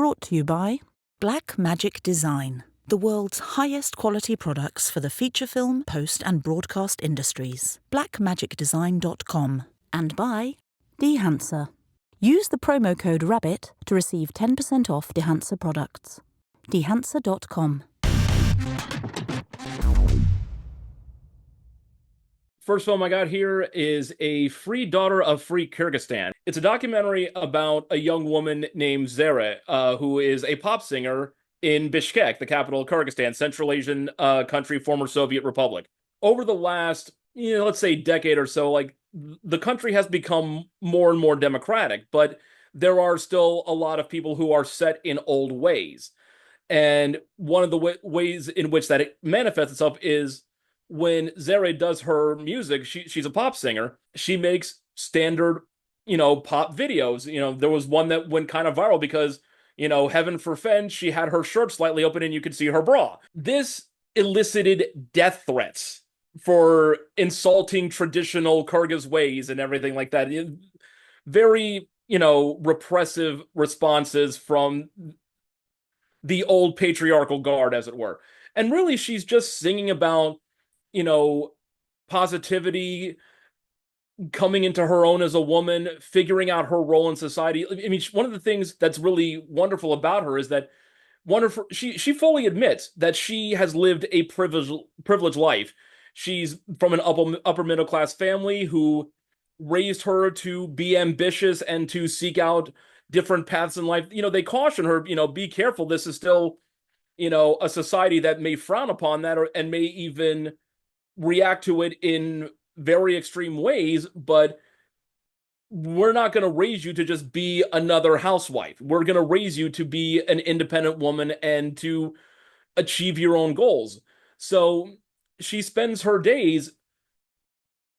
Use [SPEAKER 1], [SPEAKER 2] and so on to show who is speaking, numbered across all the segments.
[SPEAKER 1] brought to you by Blackmagic Design, the world's highest quality products for the feature film, post and broadcast industries. Blackmagicdesign.com. And by Dehancer. Use the promo code RABBIT to receive 10% off Dehancer products. Dehancer.com.
[SPEAKER 2] First film I got here is a free Daughter of Free Kyrgyzstan. It's a documentary about a young woman named Zere, who is a pop singer in Bishkek, the capital of Kyrgyzstan, Central Asian country, former Soviet Republic. Over the last, let's say decade or so, like the country has become more and more democratic, but there are still a lot of people who are set in old ways. And one of the ways in which that it manifests itself is when Zere does her music. She's a pop singer. She makes standard, pop videos. There was one that went kind of viral because, heaven forfend, she had her shirt slightly open and you could see her bra. This elicited death threats for insulting traditional Kyrgyz ways and everything like that. Very, repressive responses from the old patriarchal guard, as it were. And really, she's just singing about positivity, coming into her own as a woman, figuring out her role in society. I mean, one of the things that's really wonderful about her is that she fully admits that she has lived a privileged life. She's from an upper middle class family who raised her to be ambitious and to seek out different paths in life. They caution her, be careful. This is still, a society that may frown upon that and may even react to it in very extreme ways, but we're not going to raise you to just be another housewife. We're going to raise you to be an independent woman and to achieve your own goals. So she spends her days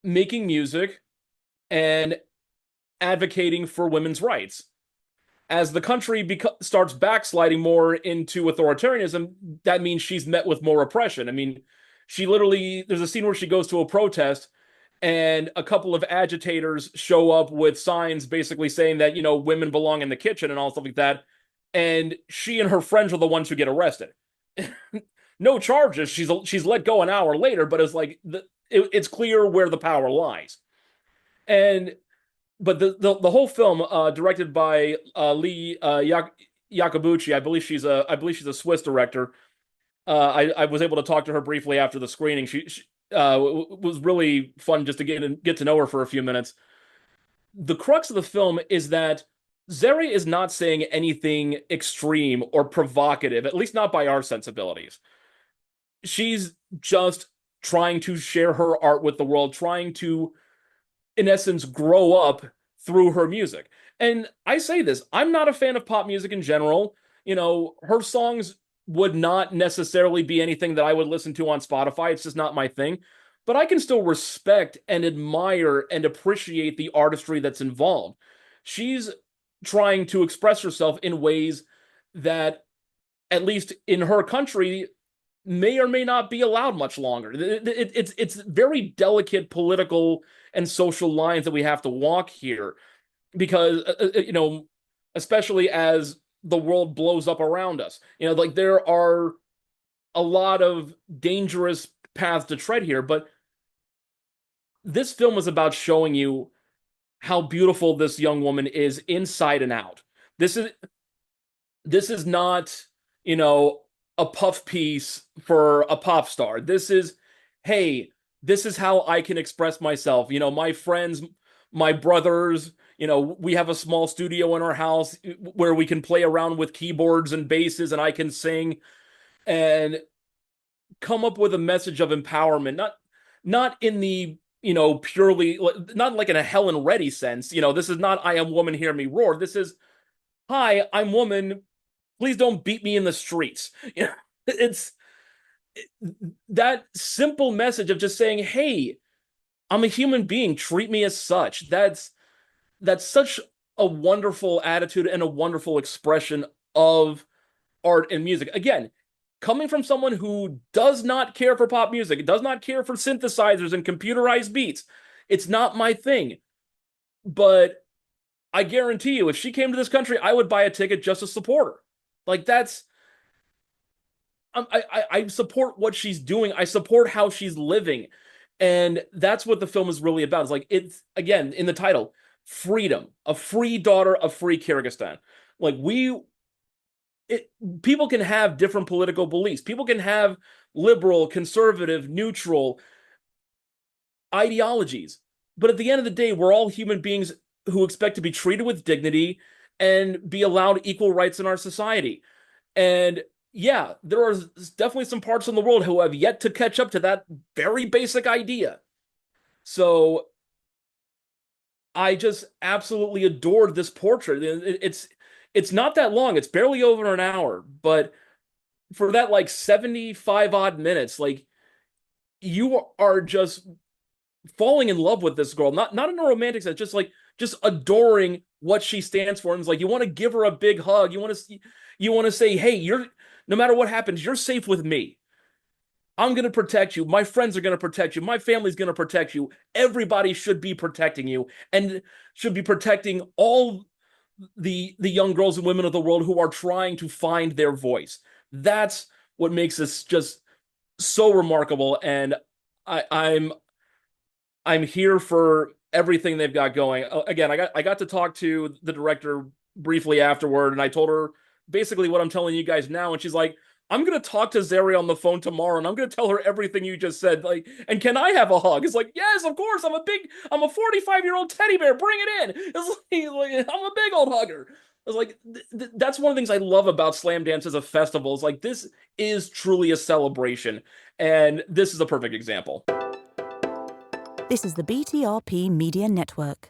[SPEAKER 2] making music and advocating for women's rights. As the country starts backsliding more into authoritarianism, that means she's met with more oppression. I mean, there's a scene where she goes to a protest and a couple of agitators show up with signs basically saying that, women belong in the kitchen and all stuff like that. And she and her friends are the ones who get arrested. No charges. She's let go an hour later, but it's like it's clear where the power lies. But the whole film, directed by Leigh Iacobucci, I believe she's a Swiss director. I was able to talk to her briefly after the screening. She was really fun just to get to know her for a few minutes. The crux of the film is that Zere is not saying anything extreme or provocative, at least not by our sensibilities. She's just trying to share her art with the world, trying to, in essence, grow up through her music. And I say this, I'm not a fan of pop music in general. Her songs would not necessarily be anything that I would listen to on Spotify. It's just not my thing. But I can still respect and admire and appreciate the artistry that's involved. She's trying to express herself in ways that, at least in her country, may or may not be allowed much longer. It's very delicate political and social lines that we have to walk here because, especially as the world blows up around us. There are a lot of dangerous paths to tread here, but this film is about showing you how beautiful this young woman is inside and out. This is not, a puff piece for a pop star. This is, hey, this is how I can express myself. My friends, my brothers, we have a small studio in our house where we can play around with keyboards and basses and I can sing and come up with a message of empowerment, not in the, purely, not like in a Helen Reddy sense. This is not, I am woman, hear me roar. This is, hi, I'm woman, please don't beat me in the streets. It's that simple message of just saying, hey, I'm a human being, treat me as such. That's such a wonderful attitude and a wonderful expression of art and music. Again, coming from someone who does not care for pop music, does not care for synthesizers and computerized beats, it's not my thing. But I guarantee you, if she came to this country, I would buy a ticket just to support her. Like that's I support what she's doing. I support how she's living. And that's what the film is really about. It's like, it's again in the title, freedom, a free daughter of free Kyrgyzstan. Like people can have different political beliefs. People can have liberal, conservative, neutral ideologies. But at the end of the day, we're all human beings who expect to be treated with dignity and be allowed equal rights in our society. And yeah, there are definitely some parts in the world who have yet to catch up to that very basic idea. So I just absolutely adored this portrait. It's not that long. It's barely over an hour, but for that like 75 odd minutes, like you are just falling in love with this girl, not in a romantic sense, just adoring what she stands for. And it's like you want to give her a big hug. You want to say, hey, no matter what happens, you're safe with me. I'm going to protect you. My friends are going to protect you. My family's going to protect you. Everybody should be protecting you and should be protecting all the young girls and women of the world who are trying to find their voice. That's what makes this just so remarkable. And I'm here for everything they've got going. Again, I got to talk to the director briefly afterward, and I told her basically what I'm telling you guys now, and she's like, I'm gonna talk to Zere on the phone tomorrow, and I'm gonna tell her everything you just said. Like, and can I have a hug? It's like, yes, of course. I'm a 45-year-old teddy bear. Bring it in. It's like I'm a big old hugger. It's like that's one of the things I love about Slamdance as a festival. Is like this is truly a celebration, and this is a perfect example.
[SPEAKER 1] This is the BTRP Media Network.